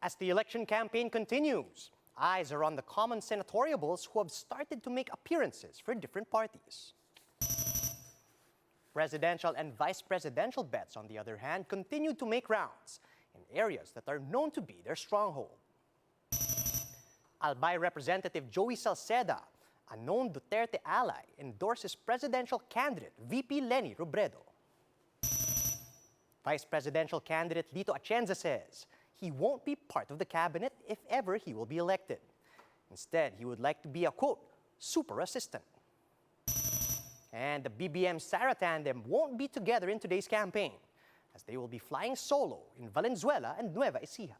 As the election campaign continues, eyes are on the common senatoriables who have started to make appearances for different parties. Presidential and vice presidential bets, on the other hand, continue to make rounds in areas that are known to be their stronghold. Albay Representative Joey Salceda, a known Duterte ally, endorses presidential candidate VP Leni Robredo. Vice presidential candidate Lito Atienza says he won't be part of the cabinet if ever he will be elected. Instead, he would like to be a, quote, super assistant. And the BBM-Sara tandem won't be together in today's campaign, as they will be flying solo in Valenzuela and Nueva Ecija.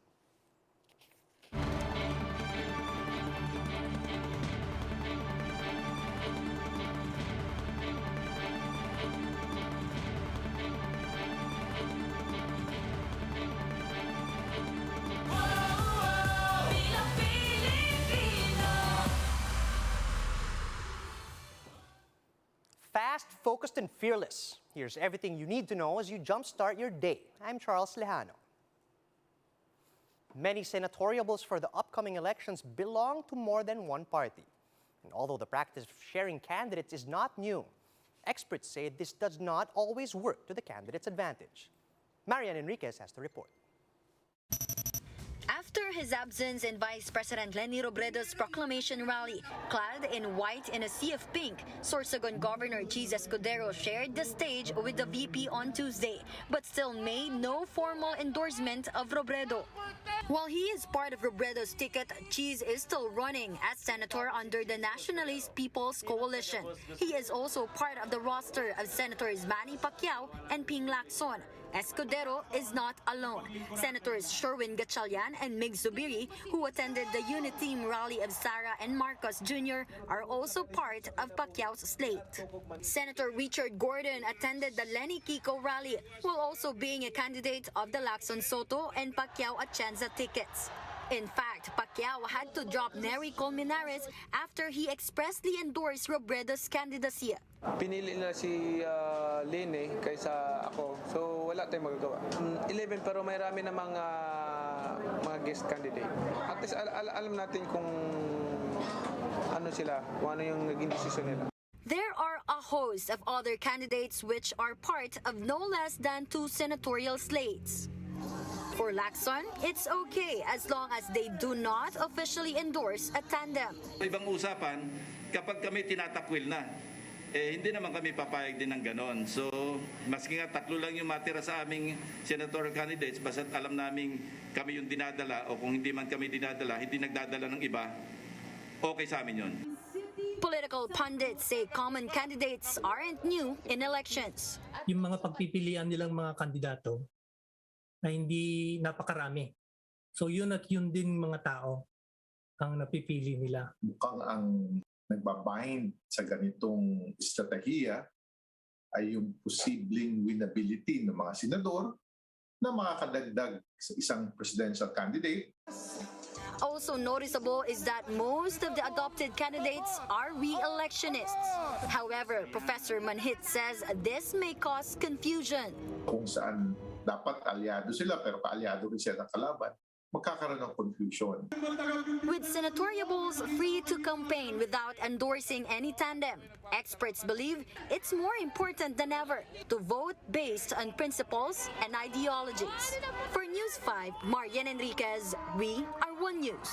Fast, focused, and fearless. Here's everything you need to know as you jumpstart your day. I'm Charles Lejano. Many senatoriables for the upcoming elections belong to more than one party. And although the practice of sharing candidates is not new, experts say this does not always work to the candidate's advantage. Marian Enriquez has the report. After his absence in Vice President Leni Robredo's proclamation rally, clad in white in a sea of pink, Sorsogon Governor Cheese Escudero shared the stage with the VP on Tuesday, but still made no formal endorsement of Robredo. While he is part of Robredo's ticket, Cheese is still running as senator under the Nationalist People's Coalition. He is also part of the roster of Senators Manny Pacquiao and Ping Lacson. Escudero is not alone. Senators Sherwin Gatchalian and Mig Zubiri, who attended the unit team rally of Sara and Marcos Jr., are also part of Pacquiao's slate. Senator Richard Gordon attended the Leni Kiko rally, while also being a candidate of the Lacson Soto and Pacquiao Atienza tickets. In fact, Pacquiao had to drop Nery Colmenares after he expressly endorsed Robredo's candidacy. Pinili nila si Leni kaysa ako, so wala tayong magagawa. 11 pero may rami na mga guest candidate. At least alam natin kung ano sila, kung ano yung naging desisyon nila. There are a host of other candidates which are part of no less than 2 senatorial slates. For Lacson, it's okay as long as they do not officially endorse a tandem. Ibang usapan, kapag kami tinatakwil na, hindi naman kami papayag din ng ganon. So, maski nga 3 lang yung matira sa aming senatorial candidates, basta't alam namin kami yung dinadala o kung hindi man kami dinadala, hindi nagdadala ng iba, okay sa amin yun. Political pundits say common candidates aren't new in elections. Yung mga pagpipilian nilang mga kandidato na hindi napakarami. So yun at yun din mga tao ang napipili nila. Mukhang ang nagbabind sa ganitong estratehiya ay yung posibleng winnability ng mga senador na makakadagdag sa isang presidential candidate. Also noticeable is that most of the adopted candidates are re-electionists. However, Professor Manhit says this may cause confusion. Kung saan dapat aliado sila pero kaalyado rin sila ng kalaban, magkakaroon ng confusion. With senatoriables free to campaign without endorsing any tandem, experts believe it's more important than ever to vote based on principles and ideologies. For News 5, Marian Enriquez, we are One News.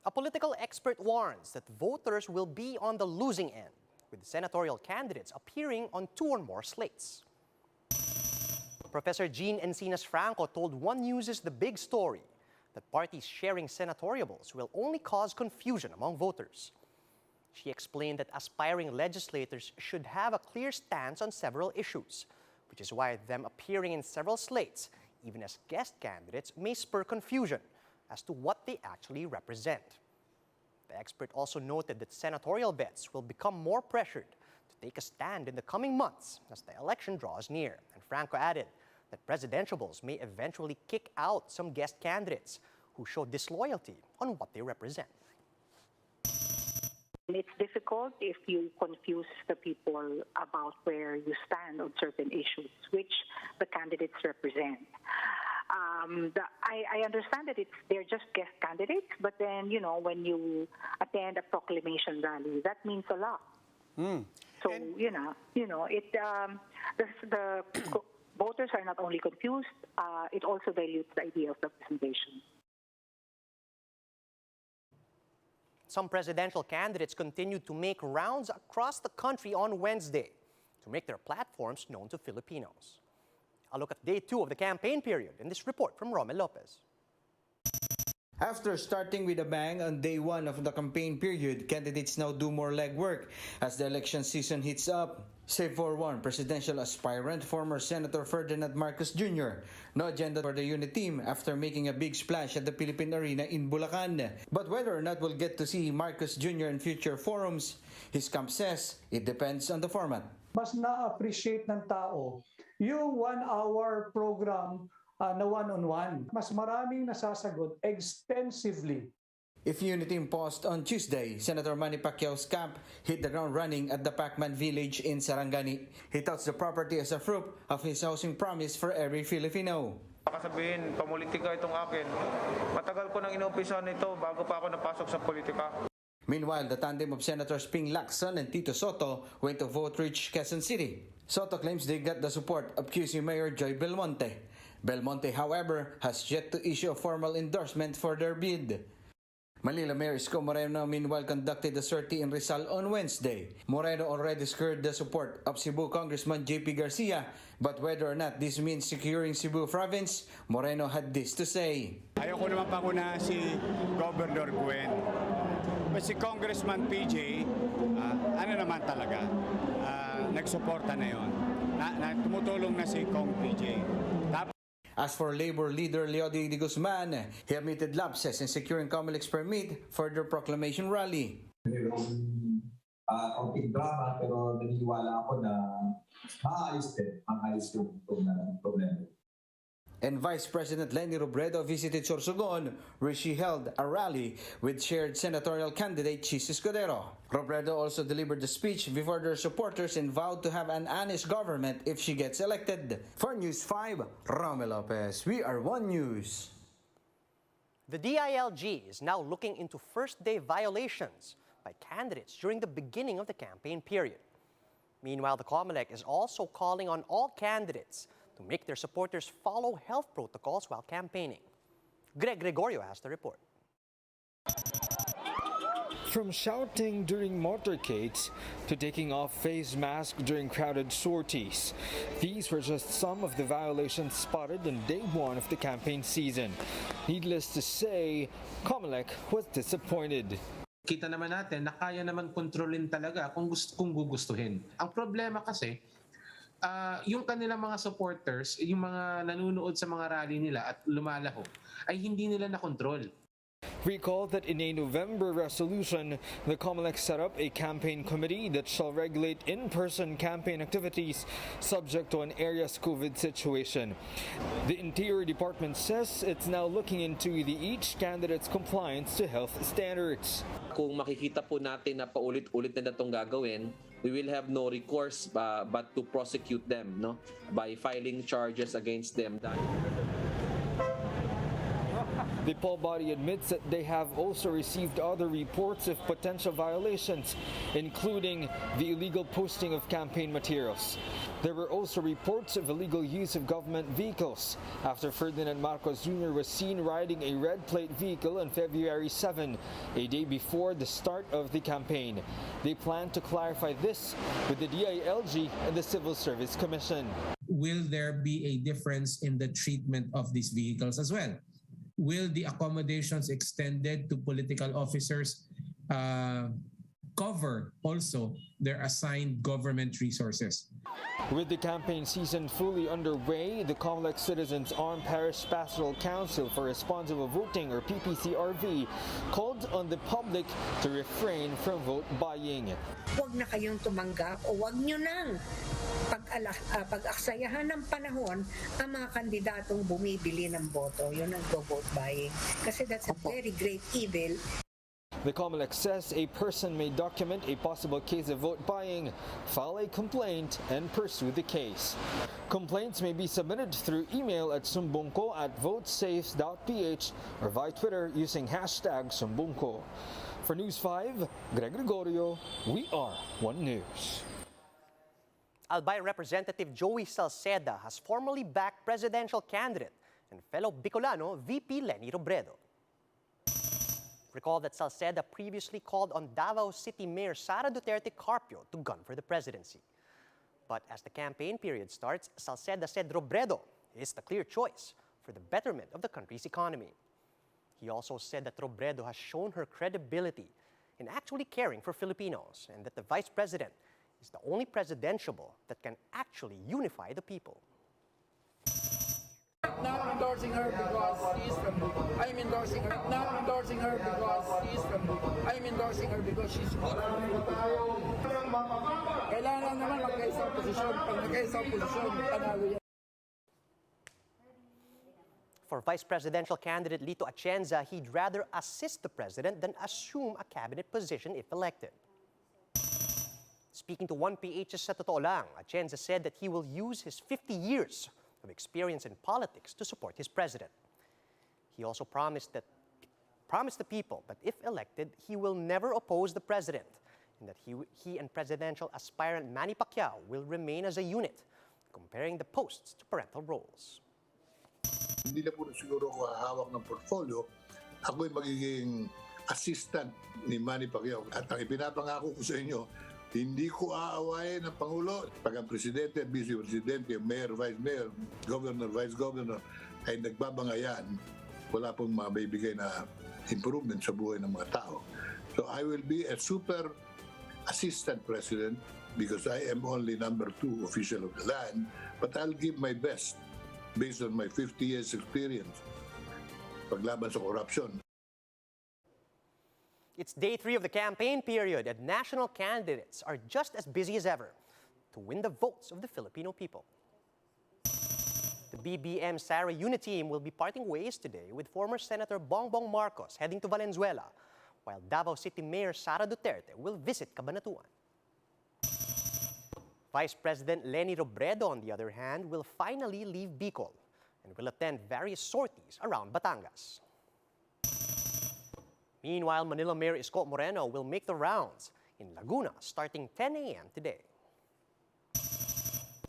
A political expert warns that voters will be on the losing end, with senatorial candidates appearing on 2 or more slates. Professor Jean Encinas Franco told One News' The Big Story that parties sharing senatoriables will only cause confusion among voters. She explained that aspiring legislators should have a clear stance on several issues, which is why them appearing in several slates, even as guest candidates, may spur confusion as to what they actually represent. The expert also noted that senatorial bets will become more pressured to take a stand in the coming months as the election draws near. And Franco added that presidentiables may eventually kick out some guest candidates who show disloyalty on what they represent. It's difficult if you confuse the people about where you stand on certain issues, which the candidates represent. I understand that they're just guest candidates, but then when you attend a proclamation rally, that means a lot. So the voters are not only confused; it also dilutes the idea of representation. Some presidential candidates continued to make rounds across the country on Wednesday to make their platforms known to Filipinos. A look at day 2 of the campaign period in this report from Romel Lopez. After starting with a bang on day 1 of the campaign period, candidates now do more legwork as the election season heats up. Save for one presidential aspirant, former Senator Ferdinand Marcos Jr. No agenda for the unit team after making a big splash at the Philippine Arena in Bulacan. But whether or not we'll get to see Marcos Jr. in future forums, his camp says it depends on the format. Mas na-appreciate ng tao yung 1-hour program na one-on-one. Mas maraming nasasagot extensively. If unity paused on Tuesday, Senator Manny Pacquiao's camp hit the ground running at the Pacman village in Sarangani. He touts the property as a fruit of his housing promise for every Filipino. Baka sabihin, pamulitika itong akin. Matagal ko nang inumpisahan nito bago pa ako napasok sa politika. Meanwhile, the tandem of Senators Ping Lacson and Tito Soto went to vote-rich Quezon City. Soto claims they got the support of QC Mayor Joy Belmonte. Belmonte, however, has yet to issue a formal endorsement for their bid. Manila Mayor Isko Moreno meanwhile conducted a sortie in Rizal on Wednesday. Moreno already secured the support of Cebu Congressman JP Garcia, but whether or not this means securing Cebu province, Moreno had this to say. Ayoko naman pangunahan si Governor Gwen. Si Congressman PJ, ano naman talaga, nagsuporta na yun. Tumutulong na si Kong PJ. As for Labor leader Leody de Guzman, he admitted lapses in securing Comelec's permit for their proclamation rally. Mayroong konting drama pero naniniwala ako na maayos yung problema. And Vice President Leni Robredo visited Sorsogon, where she held a rally with shared senatorial candidate Chis Escudero. Robredo also delivered a speech before their supporters and vowed to have an honest government if she gets elected. For News 5, Romel Lopez. We are One News. The DILG is now looking into first-day violations by candidates during the beginning of the campaign period. Meanwhile, the COMELEC is also calling on all candidates to make their supporters follow health protocols while campaigning. Greg Gregorio has the report. From shouting during motorcades to taking off face masks during crowded sorties, these were just some of the violations spotted on day 1 of the campaign season. Needless to say, COMELEC was disappointed. Kita naman natin na kaya naman kontrolin talaga kung gugustuhin. Ang problema kasi, yung kanilang mga supporters, yung mga nanonood sa mga rally nila at lumalaho, ay hindi nila na-control. Recall that in a November resolution, the COMELEC set up a campaign committee that shall regulate in-person campaign activities subject to an area's COVID situation. The Interior Department says it's now looking into each candidate's compliance to health standards. Kung makikita po natin na paulit-ulit na itong gagawin, we will have no recourse but to prosecute them, no, by filing charges against them. The poll body admits that they have also received other reports of potential violations, including the illegal posting of campaign materials. There were also reports of illegal use of government vehicles after Ferdinand Marcos Jr. was seen riding a red plate vehicle on February 7, a day before the start of the campaign. They plan to clarify this with the DILG and the Civil Service Commission. Will there be a difference in the treatment of these vehicles as well? Will the accommodations extended to political officers cover also their assigned government resources? With the campaign season fully underway, the COMELEC Citizens Armed Parish Pastoral Council for Responsible Voting, or PPCRV, called on the public to refrain from vote buying. Huwag na kayong tumanggap o huwag nyo nang pag-aksayahan ng panahon ang mga kandidatong bumibili ng boto. Yun ang vote buying. Kasi that's a very great evil. The COMELEC says a person may document a possible case of vote buying, file a complaint, and pursue the case. Complaints may be submitted through email at sumbungko@votesafe.ph or via Twitter using #Sumbungko. For News 5, Greg Gregorio, we are One News. Albay Representative Joey Salceda has formally backed presidential candidate and fellow Bicolano VP Leni Robredo. Recall that Salceda previously called on Davao City Mayor Sara Duterte Carpio to gun for the presidency. But as the campaign period starts, Salceda said Robredo is the clear choice for the betterment of the country's economy. He also said that Robredo has shown her credibility in actually caring for Filipinos and that the vice president is the only presidentiable that can actually unify the people. Not endorsing her because she's from Bicol. I'm endorsing her. Not endorsing her because she's from Bicol. I'm endorsing her because she's good. Kailangan naman magkaisa posisyon. Pag nagkaisa posisyon, panalo yan. For Vice Presidential candidate Lito Atienza, he'd rather assist the president than assume a cabinet position if elected. Speaking to 1PH's Sa Totoo Lang, Atienza said that he will use his 50 years of experience in politics to support his president. He also promised the people that if elected, he will never oppose the president and that he and presidential aspirant Manny Pacquiao will remain as a unit, comparing the posts to parental roles. Hindi na po siguro ako hahawak ng portfolio. Ako'y magiging assistant ni Manny Pacquiao. At ang ipinapangako ko sa inyo, hindi ko aawayin ng Pangulo. Pag ang Presidente, Vice-Presidente, Mayor, Vice-Mayor, Governor, Vice-Governor ay nagbabangayan, wala pong mabibigay na improvement sa buhay ng mga tao. So I will be a super assistant president because I am only number 2 official of the land, but I'll give my best based on my 50 years experience paglaban sa korupsyon. It's day 3 of the campaign period and national candidates are just as busy as ever to win the votes of the Filipino people. The BBM-Sara unit team will be parting ways today with former Senator Bongbong Marcos heading to Valenzuela, while Davao City Mayor Sara Duterte will visit Cabanatuan. Vice President Leni Robredo, on the other hand, will finally leave Bicol and will attend various sorties around Batangas. Meanwhile, Manila Mayor Isko Moreno will make the rounds in Laguna starting 10 a.m. today.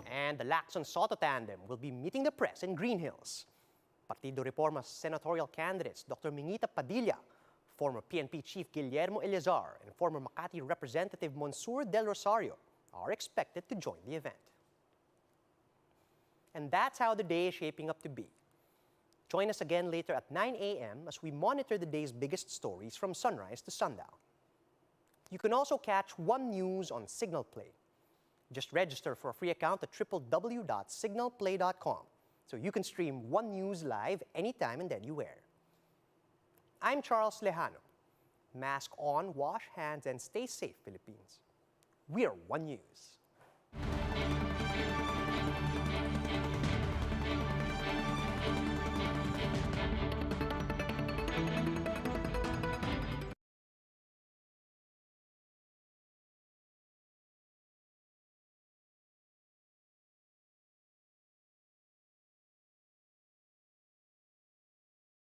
And the Lacson Soto tandem will be meeting the press in Green Hills. Partido Reforma's senatorial candidates Dr. Mingita Padilla, former PNP Chief Guillermo Eleazar, and former Makati Representative Monsur Del Rosario are expected to join the event. And that's how the day is shaping up to be. Join us again later at 9 a.m. as we monitor the day's biggest stories from sunrise to sundown. You can also catch One News on Signal Play. Just register for a free account at www.signalplay.com so you can stream One News live anytime and anywhere. I'm Charles Lejano. Mask on, wash hands, and stay safe, Philippines. We are One News.